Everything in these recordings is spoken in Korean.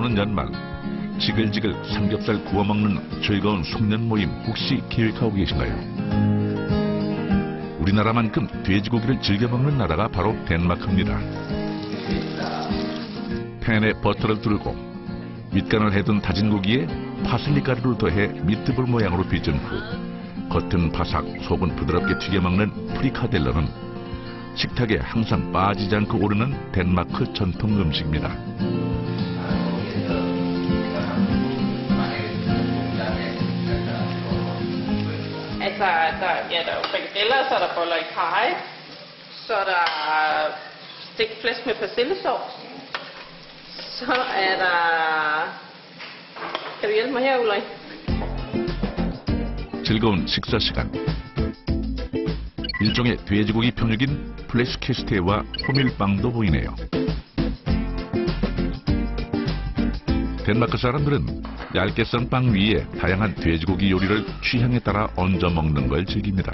다가오는 연말, 지글지글 삼겹살 구워 먹는 즐거운 송년 모임 혹시 계획하고 계신가요? 우리나라만큼 돼지고기를 즐겨 먹는 나라가 바로 덴마크입니다. 팬에 버터를 두르고 밑간을 해둔 다진 고기에 파슬리 가루를 더해 미트볼 모양으로 빚은 후 겉은 바삭, 속은 부드럽게 튀겨 먹는 프리카델러는 식탁에 항상 빠지지 않고 오르는 덴마크 전통 음식입니다. Der er jo frikadeller, så er der boller i karry, så er der stegt flæsk med persillesovs, så er der... Kan du hjælpe mig her, Ulrik? 즐거운 식사 시간. 일종의 돼지고기 편육인 플래시캐스테와 호밀빵도 보이네요. 덴마크 사람들은 얇게 썬 빵 위에 다양한 돼지고기 요리를 취향에 따라 얹어 먹는 걸 즐깁니다.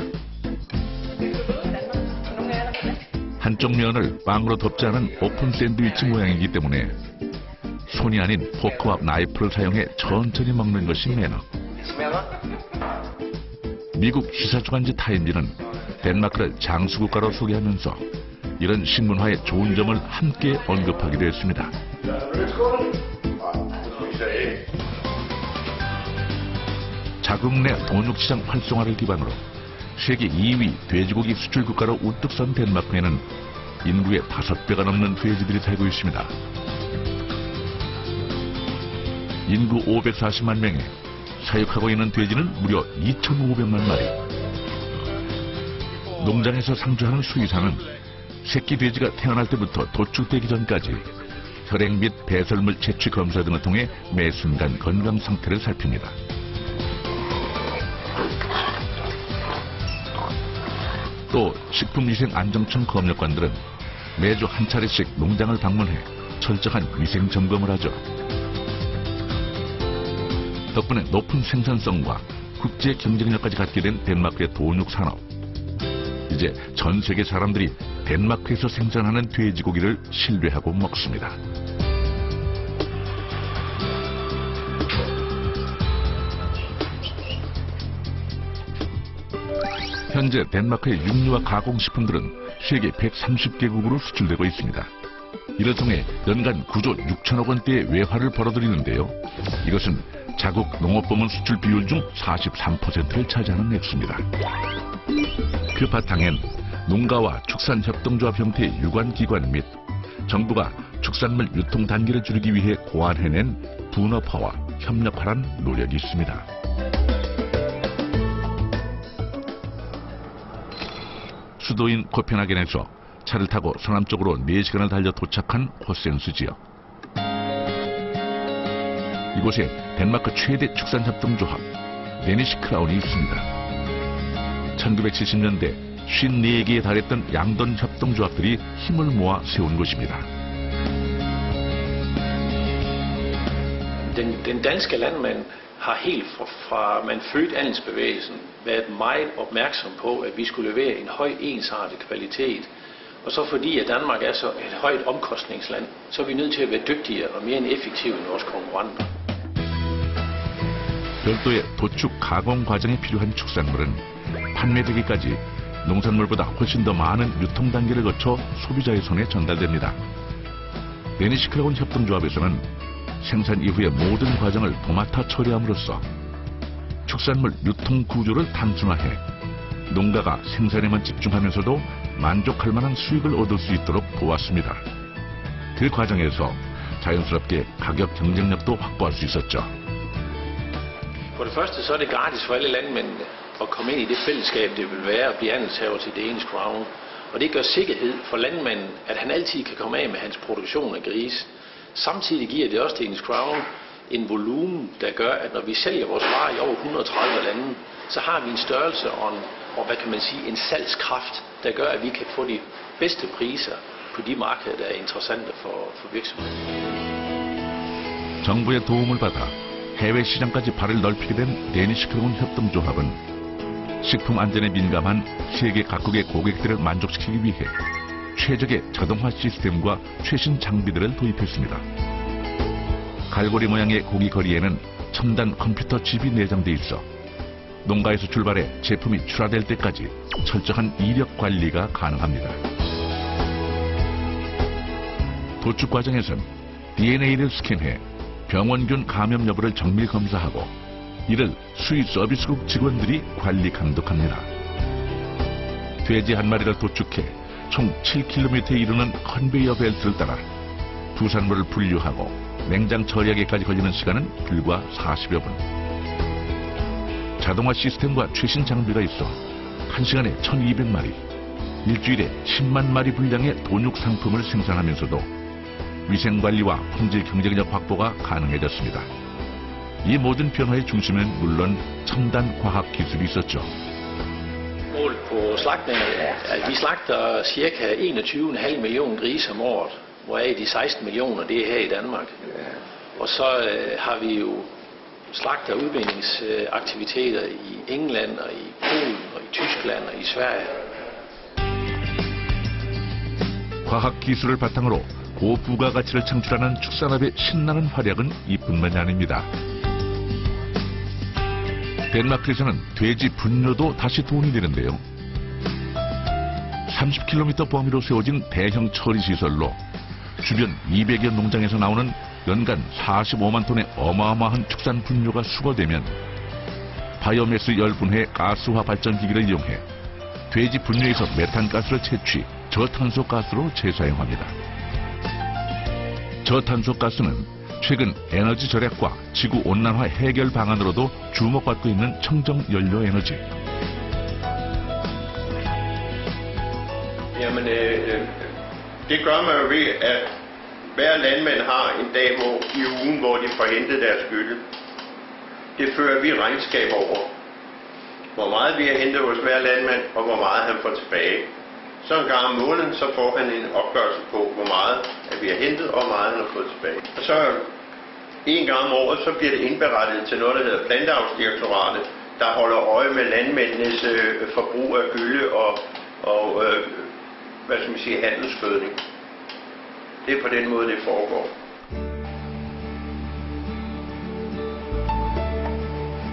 한쪽 면을 빵으로 덮지 않은 오픈 샌드위치 모양이기 때문에 손이 아닌 포크와 나이프를 사용해 천천히 먹는 것이 매너. 미국 시사주간지 타임지는 덴마크를 장수국가로 소개하면서 이런 식문화의 좋은 점을 함께 언급하기도 했습니다. 자국 내 돈육시장 활성화를 기반으로 세계 2위 돼지고기 수출 국가로 우뚝 선 덴마크에는 인구의 5배가 넘는 돼지들이 살고 있습니다. 인구 540만 명에 사육하고 있는 돼지는 무려 2,500만 마리. 농장에서 상주하는 수의사는 새끼 돼지가 태어날 때부터 도축되기 전까지 혈액 및 배설물 채취 검사 등을 통해 매 순간 건강 상태를 살핍니다. 또 식품위생안전청 검역관들은 매주 한 차례씩 농장을 방문해 철저한 위생 점검을 하죠. 덕분에 높은 생산성과 국제 경쟁력까지 갖게 된 덴마크의 돈육 산업. 이제 전 세계 사람들이 덴마크에서 생산하는 돼지고기를 신뢰하고 먹습니다. 현재 덴마크의 육류와 가공식품들은 세계 130개국으로 수출되고 있습니다. 이를 통해 연간 9조 6천억 원대의 외화를 벌어들이는데요. 이것은 자국 농업부문 수출 비율 중 43%를 차지하는 액수입니다. 그 바탕엔 농가와 축산협동조합 형태의 유관기관 및 정부가 축산물 유통 단계를 줄이기 위해 고안해낸 분업화와 협력화란 노력이 있습니다. 수도인 코펜하겐에서 차를 타고 서남쪽으로 4시간을 달려 도착한 호센스 지역. 이곳에 덴마크 최대 축산협동조합 데니시 크라운이 있습니다. 1970년대 54개에 달했던 양돈 협동조합들이 힘을 모아 세운 곳입니다. Den danske landmand har helt fra man fødte andelsbevægelsen været meget opmærksom på, at vi skulle levere en høj ensartet kvalitet. Og så fordi at Danmark er så et højt omkostningsland, så er vi nødt til at være dygtigere og mere effektive end vores konkurrenter. 별도의 도축 가공 과정에 필요한 축산물은 판매되기까지 농산물보다 훨씬 더 많은 유통 단계를 거쳐 소비자의 손에 전달됩니다. 데니시 크라운 협동조합에서는 생산 이후의 모든 과정을 도맡아 처리함으로써 축산물 유통 구조를 단순화해 농가가 생산에만 집중하면서도 만족할 만한 수익을 얻을 수 있도록 도왔습니다. 그 과정에서 자연스럽게 가격 경쟁력도 확보할 수 있었죠. For det første så er det gratis for alle landmændene at komme ind i det fællesskab, det vil være at blive andelshaver til Danish Crown. Og det gør sikkerhed for landmanden, at han altid kan komme af med hans produktion af grise. Samtidig giver det også Danish Crown en volumen, der gør, at når vi sælger vores varer i over 130 lande, så har vi en størrelse og hvad kan man sige, en salgskraft, der gør, at vi kan få de bedste priser på de markeder, der er interessante for virksomheden. 정부의 도움을 받아 해외 시장까지 발을 넓히게 된 데니시 크라운 협동조합은 식품 안전에 민감한 세계 각국의 고객들을 만족시키기 위해 최적의 자동화 시스템과 최신 장비들을 도입했습니다. 갈고리 모양의 고기 거리에는 첨단 컴퓨터 칩이 내장돼 있어 농가에서 출발해 제품이 출하될 때까지 철저한 이력 관리가 가능합니다. 도축 과정에선 DNA를 스캔해 병원균 감염 여부를 정밀 검사하고 이를 수의 서비스국 직원들이 관리 감독합니다. 돼지 한 마리를 도축해 총 7km에 이르는 컨베이어 벨트를 따라 부산물을 분류하고 냉장 처리하기까지 걸리는 시간은 불과 40여 분. 자동화 시스템과 최신 장비가 있어 1시간에 1200마리, 일주일에 10만 마리 분량의 돈육 상품을 생산하면서도 위생관리와 품질 경쟁력 확보가 가능해졌습니다. 이 모든 변화의 중심엔 물론 첨단 과학 기술이 있었죠. Mål på slagtningen, vi slagter ca. 21,5 millioner grise om året, hvoraf de 16 millioner det er her i Danmark. Og så har vi jo slagt- og udvindingsaktiviteter i England og i Polen og i Tyskland og i Sverige. 과학 기술을 바탕으로 고부가가치를 창출하는 축산업의 신나는 활약은 이뿐만이 아닙니다. 덴마크에서는 돼지 분뇨도 다시 돈이 되는데요. 30km 범위로 세워진 대형 처리시설로 주변 200여 농장에서 나오는 연간 45만 톤의 어마어마한 축산 분뇨가 수거되면 바이오매스 열분해 가스화 발전기기를 이용해 돼지 분뇨에서 메탄가스를 채취, 저탄소가스로 재사용합니다. 저탄소가스는 최근 에너지 절약과 지구온난화 해결 방안으로도 주목받고 있는 청정연료 에너지. Jamen, det gør man jo ved, at hver landmand har en dag i ugen, hvor de får hentet deres gylle. Det fører vi regnskab over. Hvor meget vi har hentet hos hver landmand, og hvor meget han får tilbage. Så en gang om måneden, så får han en opgørelse på, hvor meget at vi har hentet, og hvor meget han har fået tilbage. Og så en gang om året, så bliver det indberettet til noget, der hedder Planteavlsdirektoratet, der holder øje med landmændenes forbrug af gylle og hvad skal man sige, handelsgødning. Det er på den måde, det foregår.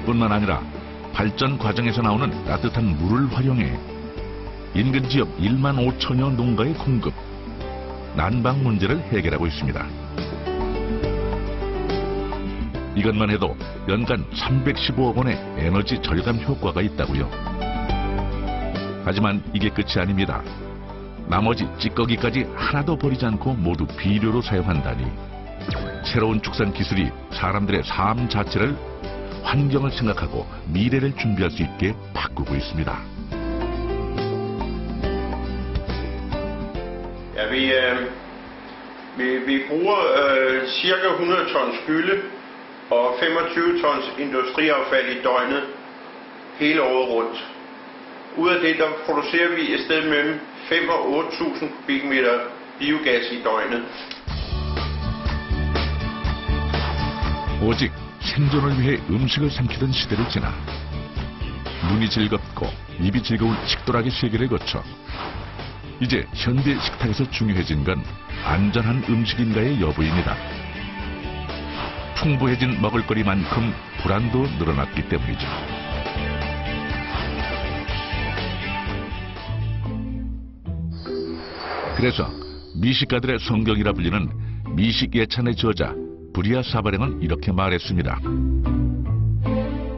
뿐만 아니라 발전 과정에서 나오는 따뜻한 물을 활용해 인근 지역 1만 5천여 농가의 공급, 난방 문제를 해결하고 있습니다. 이것만 해도 연간 315억 원의 에너지 절감 효과가 있다고요. 하지만 이게 끝이 아닙니다. 나머지 찌꺼기까지 하나도 버리지 않고 모두 비료로 사용한다니 새로운 축산 기술이 사람들의 삶 자체를 환경을 생각하고 미래를 준비할 수 있게 바꾸고 있습니다. Ja, vi bruger cirka 100 tons gylle og 25 tons industriaffald i døgnet hele året rundt. Ud af det, der producerer vi et sted mellem 5 og 8.000 kubikmeter biogas i døgnet. 오직 생존을 위해 음식을 삼키던 시대를 지나 눈이 즐겁고 입이 즐거운 식도락의 세계를 거쳐 이제 현대 식탁에서 중요해진 건 안전한 음식인가의 여부입니다. 풍부해진 먹을거리만큼 불안도 늘어났기 때문이죠. 그래서 미식가들의 성경이라 불리는 미식 예찬의 저자 브리아 사바령은 이렇게 말했습니다.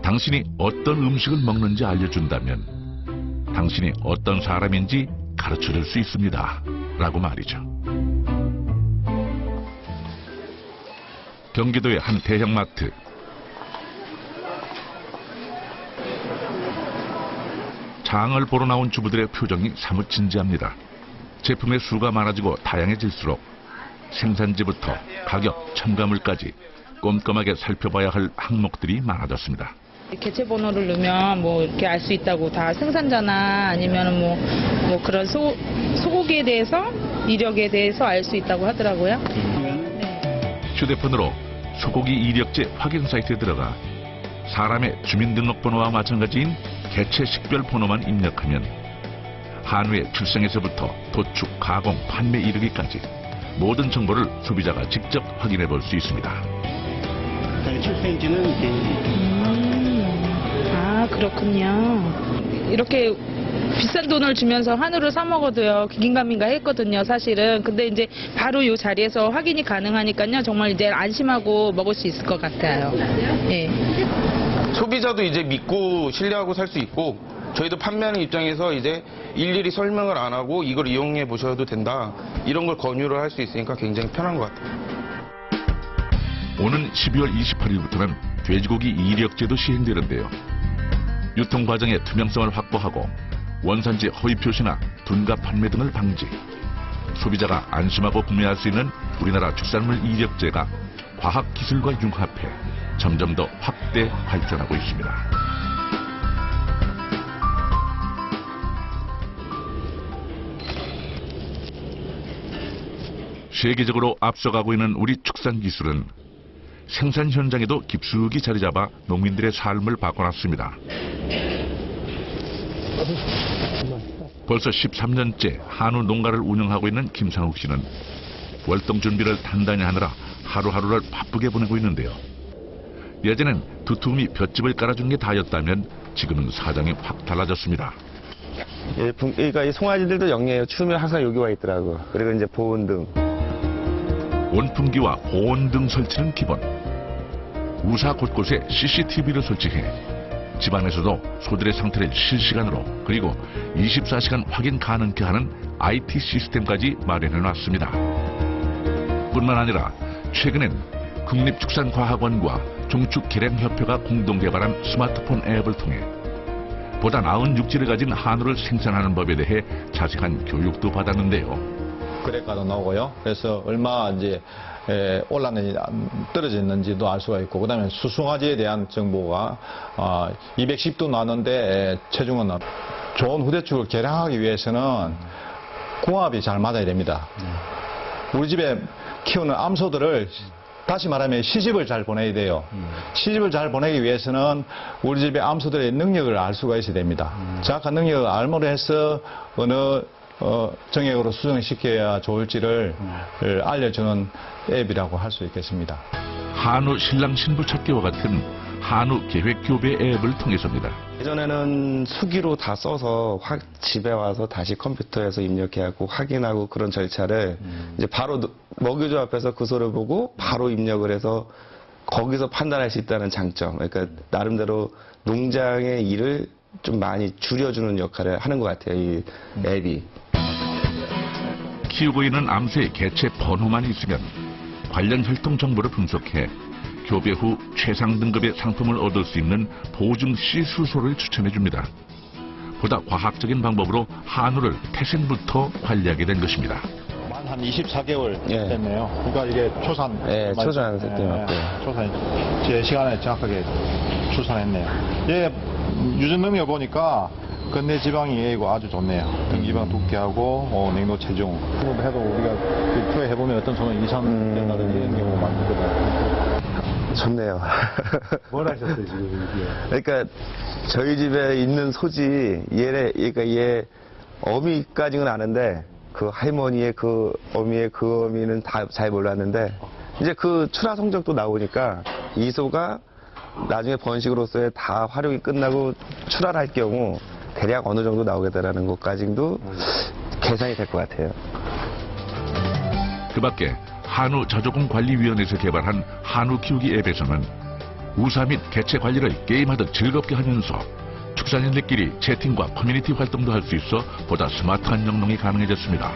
당신이 어떤 음식을 먹는지 알려준다면 당신이 어떤 사람인지 가르쳐줄 수 있습니다. 라고 말이죠. 경기도의 한 대형마트. 장을 보러 나온 주부들의 표정이 사뭇 진지합니다. 제품의 수가 많아지고 다양해질수록 생산지부터 가격, 첨가물까지 꼼꼼하게 살펴봐야 할 항목들이 많아졌습니다. 개체 번호를 넣으면 뭐 이렇게 알 수 있다고 다 생산자나 아니면 뭐 그런 소고기에 대해서 이력에 대해서 알 수 있다고 하더라고요. 휴대폰으로 소고기 이력제 확인 사이트에 들어가 사람의 주민등록번호와 마찬가지인 개체 식별 번호만 입력하면 한우의 출생에서부터 도축, 가공, 판매 이르기까지 모든 정보를 소비자가 직접 확인해 볼 수 있습니다. 한 7cm는 됩니다. 아, 그렇군요. 이렇게 비싼 돈을 주면서 한우를 사 먹어도요, 긴가민가 했거든요, 사실은. 근데 이제 바로 이 자리에서 확인이 가능하니까요, 정말 이제 안심하고 먹을 수 있을 것 같아요. 예. 소비자도 이제 믿고 신뢰하고 살 수 있고, 저희도 판매하는 입장에서 이제 일일이 설명을 안 하고 이걸 이용해 보셔도 된다, 이런 걸 권유를 할 수 있으니까 굉장히 편한 것 같아요. 오는 12월 28일부터는 돼지고기 이력제도 시행되는데요. 유통 과정의 투명성을 확보하고 원산지 허위 표시나 둔갑 판매 등을 방지, 소비자가 안심하고 구매할 수 있는 우리나라 축산물 이력제가 과학기술과 융합해 점점 더 확대 발전하고 있습니다. 세계적으로 앞서가고 있는 우리 축산 기술은 생산 현장에도 깊숙이 자리 잡아 농민들의 삶을 바꿔놨습니다. 벌써 13년째 한우 농가를 운영하고 있는 김상욱 씨는 월동 준비를 단단히 하느라 하루하루를 바쁘게 보내고 있는데요. 예전엔 두툼이 볏짚을 깔아주는 게 다였다면 지금은 사정이 확 달라졌습니다. 예, 그러니까 이 송아지들도 영리해요. 추우면 항상 여기 와 있더라고요. 그리고 이제 보온등. 온풍기와 보온등 설치는 기본. 우사 곳곳에 CCTV를 설치해 집안에서도 소들의 상태를 실시간으로 그리고 24시간 확인 가능케 하는 IT 시스템까지 마련해놨습니다. 뿐만 아니라 최근엔 국립축산과학원과 종축개량협회가 공동 개발한 스마트폰 앱을 통해 보다 나은 육질을 가진 한우를 생산하는 법에 대해 자세한 교육도 받았는데요. 거래가도 나오고요. 그래서 얼마 이제 올랐는지 떨어졌는지도 알 수가 있고, 그다음에 수송아지에 대한 정보가 210도 나는데 체중은 좋은 후대축을 개량하기 위해서는 궁합이 잘 맞아야 됩니다. 우리 집에 키우는 암소들을 다시 말하면 시집을 잘 보내야 돼요. 시집을 잘 보내기 위해서는 우리 집의 암소들의 능력을 알 수가 있어야 됩니다. 정확한 능력을 알므로 해서 어느 정액으로 수정시켜야 좋을지를 알려주는 앱이라고 할 수 있겠습니다. 한우 신랑 신부 찾기와 같은 한우 계획 교배 앱을 통해서입니다. 예전에는 수기로 다 써서 집에 와서 다시 컴퓨터에서 입력해갖고 확인하고 그런 절차를 이제 바로 먹이조 앞에서 그 소를 보고 바로 입력을 해서 거기서 판단할 수 있다는 장점. 그러니까 나름대로 농장의 일을 좀 많이 줄여주는 역할을 하는 것 같아요, 이 앱이. 키우고 있는 암소의 개체 번호만 있으면 관련 혈통 정보를 분석해 교배 후 최상 등급의 상품을 얻을 수 있는 보증 씨 수소를 추천해줍니다. 보다 과학적인 방법으로 한우를 태생부터 관리하게 된 것입니다. 만 한 24개월 예. 됐네요. 그러니까 이게 초산. 예, 초산 세팅 맞고요. 초산 제 시간에 정확하게 출산했네요. 얘 유전 능력 보니까 근내 지방이 A고 아주 좋네요. 등지방 두께하고 냉도 체중. 그것도 해도 우리가 초에 해보면 어떤 소는 이상 된다든지 이런 경우가 많거든요. 좋네요. 뭘 하셨어요 지금 이게? 그러니까 저희 집에 있는 소지 그러니까 얘 어미까지는 아는데 그 할머니의 그 어미의 그 어미는 다 잘 몰랐는데 이제 그 출하 성적도 나오니까 이 소가 나중에 번식으로서의 다 활용이 끝나고 출하를 할 경우 대략 어느 정도 나오게 되라는 것까지도 계산이 될 것 같아요. 그 밖에 한우자조금관리위원회에서 개발한 한우 키우기 앱에서는 우사 및 개체 관리를 게임하듯 즐겁게 하면서 축산인들끼리 채팅과 커뮤니티 활동도 할 수 있어 보다 스마트한 영농이 가능해졌습니다.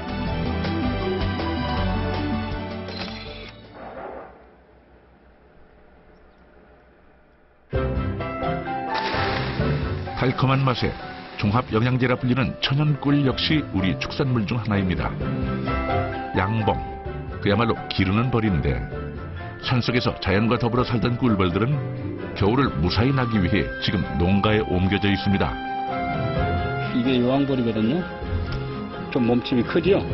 달콤한 맛에 종합영양제라 불리는 천연꿀 역시 우리 축산물 중 하나입니다. 양봉, 그야말로 기르는 벌인데 산속에서 자연과 더불어 살던 꿀벌들은 겨울을 무사히 나기 위해 지금 농가에 옮겨져 있습니다. 이게 여왕벌이거든요. 좀 몸집이 크죠?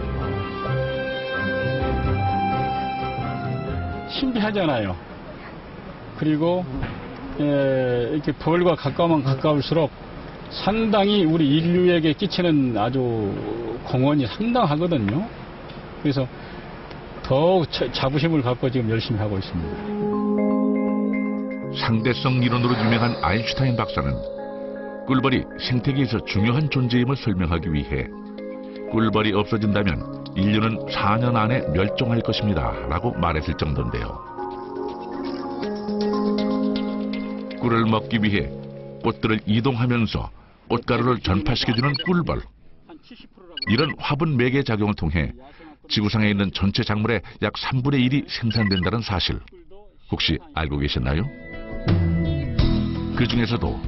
신비하잖아요. 그리고 이렇게 벌과 가까우면 가까울수록 상당히 우리 인류에게 끼치는 아주 공헌이 상당하거든요. 그래서 더욱 자부심을 갖고 지금 열심히 하고 있습니다. 상대성 이론으로 유명한 아인슈타인 박사는 꿀벌이 생태계에서 중요한 존재임을 설명하기 위해 꿀벌이 없어진다면 인류는 4년 안에 멸종할 것입니다 라고 말했을 정도인데요. 꿀을 먹기 위해 꽃들을 이동하면서 꽃가루를 전파시켜주는 꿀벌. 이런 화분 매개 작용을 통해 지구상에 있는 전체 작물의 약 3분의 1이 생산된다는 사실 혹시 알고 계셨나요? 그 중에서도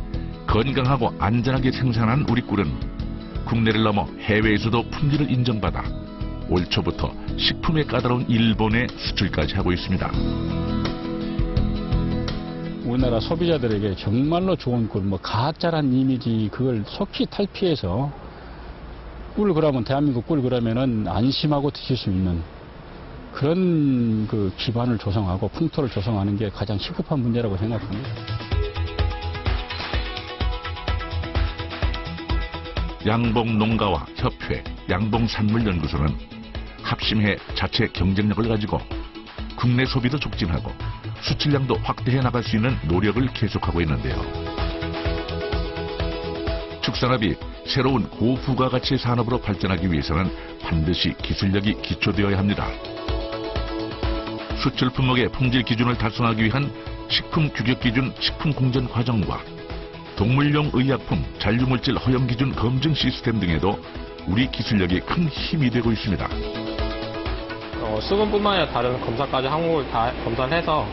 건강하고 안전하게 생산한 우리 꿀은 국내를 넘어 해외에서도 품질을 인정받아 올 초부터 식품에 까다로운 일본에 수출까지 하고 있습니다. 우리나라 소비자들에게 정말로 좋은 꿀, 가짜란 이미지 그걸 속히 탈피해서 꿀 그러면 대한민국 꿀 그러면은 안심하고 드실 수 있는 그런 그 기반을 조성하고 풍토를 조성하는 게 가장 시급한 문제라고 생각합니다. 양봉농가와 협회, 양봉산물연구소는 합심해 자체 경쟁력을 가지고 국내 소비도 촉진하고 수출량도 확대해 나갈 수 있는 노력을 계속하고 있는데요. 축산업이 새로운 고부가가치 산업으로 발전하기 위해서는 반드시 기술력이 기초되어야 합니다. 수출 품목의 품질 기준을 달성하기 위한 식품 규격 기준 식품 공전 과정과 동물용 의약품 잔류물질 허용 기준 검증 시스템 등에도 우리 기술력이 큰 힘이 되고 있습니다. 수분뿐만 아니라 다른 검사까지 항목을 다 검사를 해서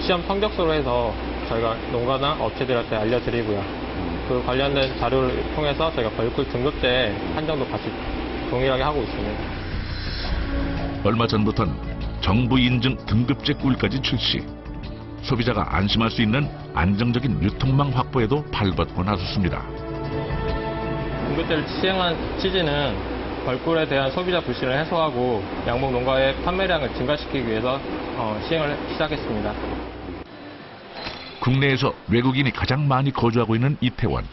시험 성적서로 해서 저희가 농가나 업체들한테 알려드리고요. 그 관련된 자료를 통해서 저희가 벌꿀 등급제 한정도 같이 동일하게 하고 있습니다. 얼마 전부터는 정부 인증 등급제 꿀까지 출시. 소비자가 안심할 수 있는 안정적인 유통망 확보에도 발벗고 나섰습니다. 등급제를 시행한 취지는 벌꿀에 대한 소비자 불신을 해소하고 양봉 농가의 판매량을 증가시키기 위해서 시행을 시작했습니다. 국내에서 외국인이 가장 많이 거주하고 있는 이태원.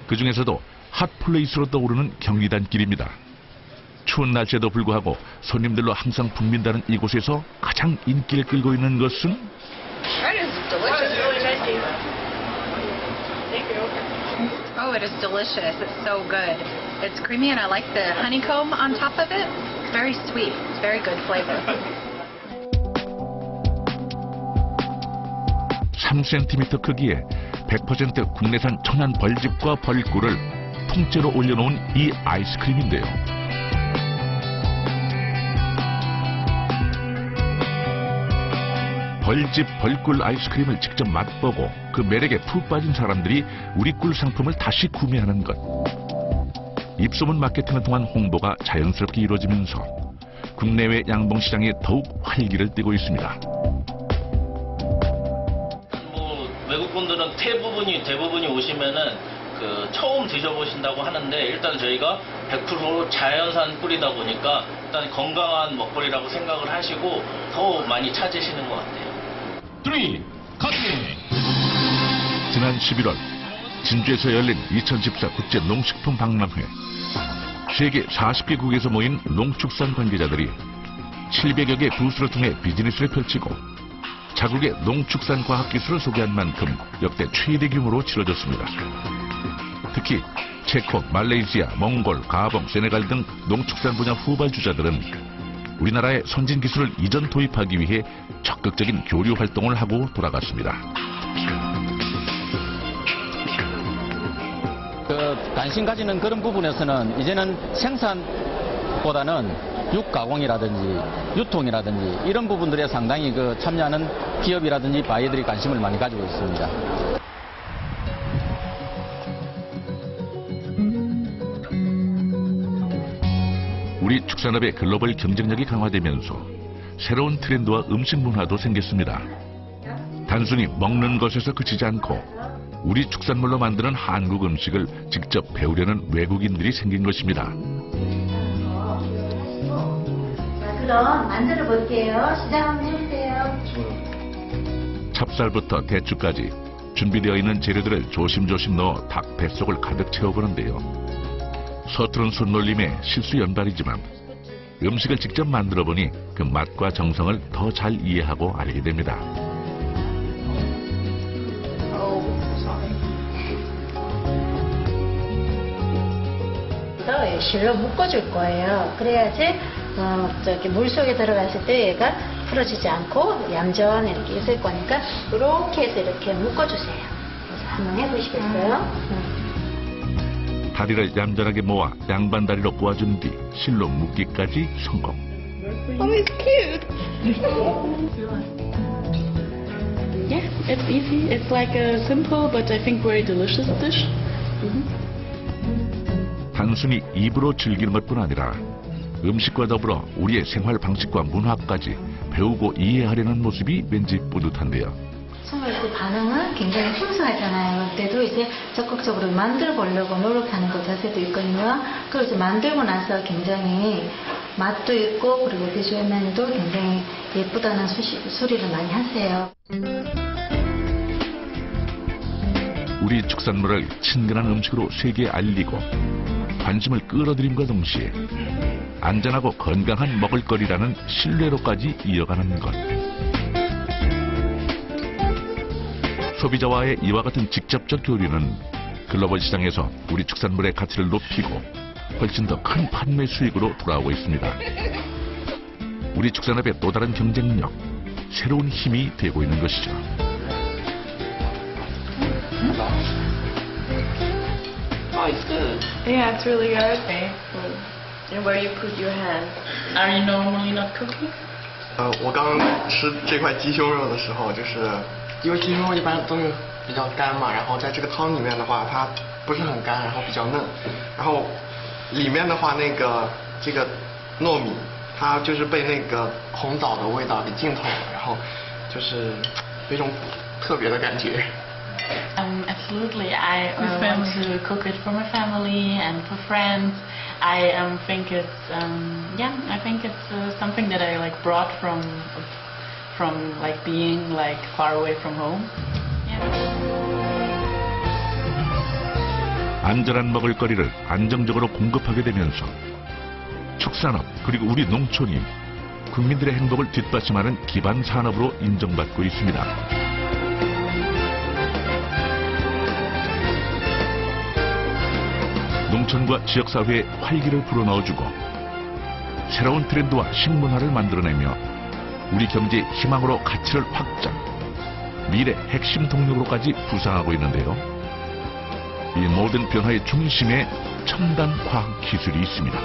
그 중에서도 핫플레이스로 떠오르는 경리단길입니다. 추운 날씨에도 불구하고 손님들로 항상 붐빈다는 이곳에서 가장 인기를 끌고 있는 것은 Oh, it is delicious. It's so good. It's creamy and I like the honeycomb on top of it. It's very sweet. It's very good flavor. 3cm 크기에 100% 국내산 천연 벌집과 벌꿀을 통째로 올려놓은 이 아이스크림인데요. 벌집 벌꿀 아이스크림을 직접 맛보고 그 매력에 푹 빠진 사람들이 우리 꿀 상품을 다시 구매하는 것. 입소문 마케팅을 통한 홍보가 자연스럽게 이루어지면서 국내외 양봉시장에 더욱 활기를 띠고 있습니다. 외국분들은 대부분이 오시면은 처음 드셔보신다고 하는데 일단 저희가 100% 자연산 꿀이다 보니까 일단 건강한 먹거리라고 생각을 하시고 더 많이 찾으시는 것 같아요. 지난 11월 진주에서 열린 2014 국제 농식품 박람회. 세계 40개국에서 모인 농축산 관계자들이 700여 개 부스를 통해 비즈니스를 펼치고 자국의 농축산 과학기술을 소개한 만큼 역대 최대 규모로 치러졌습니다. 특히 체코, 말레이시아, 몽골, 가봉, 세네갈 등 농축산 분야 후발주자들은 우리나라의 선진 기술을 이전 도입하기 위해 적극적인 교류 활동을 하고 돌아갔습니다. 관심 가지는 그런 부분에서는 이제는 생산보다는 육가공이라든지 유통이라든지 이런 부분들에 상당히 참여하는 기업이라든지 바이어들이 관심을 많이 가지고 있습니다. 우리 축산업의 글로벌 경쟁력이 강화되면서 새로운 트렌드와 음식 문화도 생겼습니다. 단순히 먹는 것에서 그치지 않고 우리 축산물로 만드는 한국 음식을 직접 배우려는 외국인들이 생긴 것입니다. 자, 그럼 만들어 볼게요. 시작 한번 해주세요. 찹쌀부터 대추까지 준비되어 있는 재료들을 조심조심 넣어 닭 뱃속을 가득 채워보는데요. 서투른 손놀림에 실수 연발이지만 음식을 직접 만들어 보니 그 맛과 정성을 더 잘 이해하고 알게 됩니다. 실로 묶어줄 거예요. 그래야지 저기 물 속에 들어갔을 때 얘가 풀어지지 않고 얌전히 이렇게 있을 거니까 이렇게 해서 이렇게 묶어주세요. 그래서 한번 해보시겠어요? 다리를 얌전하게 모아 양반 다리로 꼬아준 뒤 실로 묶기까지 성공. Oh, it's cute. Yeah, it's easy. It's like a simple but I think very delicious dish. 단순히 입으로 즐기는 것뿐 아니라 음식과 더불어 우리의 생활 방식과 문화까지 배우고 이해하려는 모습이 왠지 뿌듯한데요. 처음에 그 반응은 굉장히 풍성하잖아요. 그때도 이제 적극적으로 만들어 보려고 노력하는 그 자세도 있거든요. 그리고 이제 만들고 나서 굉장히 맛도 있고 그리고 비주얼 면도 굉장히 예쁘다는 소리를 많이 하세요. 우리 축산물을 친근한 음식으로 세계에 알리고 관심을 끌어들임과 동시에 안전하고 건강한 먹을거리라는 신뢰로까지 이어가는 것. 소비자와의 이와 같은 직접적 교류는 글로벌 시장에서 우리 축산물의 가치를 높이고 훨씬 더 큰 판매 수익으로 돌아오고 있습니다. 우리 축산업의 또 다른 경쟁력, 새로운 힘이 되고 있는 것이죠. Oh, it's good. Yeah, it's really good. Okay. And where you put your hand? Are you normally not cooking? 我刚吃这块鸡胸肉的时候，就是因为鸡胸肉一般都是比较干嘛，然后在这个汤里面的话，它不是很干，然后比较嫩，然后里面的话这个糯米，它就是被那个红枣的味道给浸透了，然后就是有一种特别的感觉。 Absolutely. I want to cook it for my family and for friends. I think it's I think it's something that I like brought from like being like far away from home. 안전한 먹을거리를 안정적으로 공급하게 되면서 축산업 그리고 우리 농촌이 국민들의 행복을 뒷받침하는 기반 산업으로 인정받고 있습니다. 농촌과 지역사회에 활기를 불어넣어주고 새로운 트렌드와 신문화를 만들어내며 우리 경제의 희망으로 가치를 확장, 미래 핵심 동력으로까지 부상하고 있는데요. 이 모든 변화의 중심에 첨단 과학 기술이 있습니다.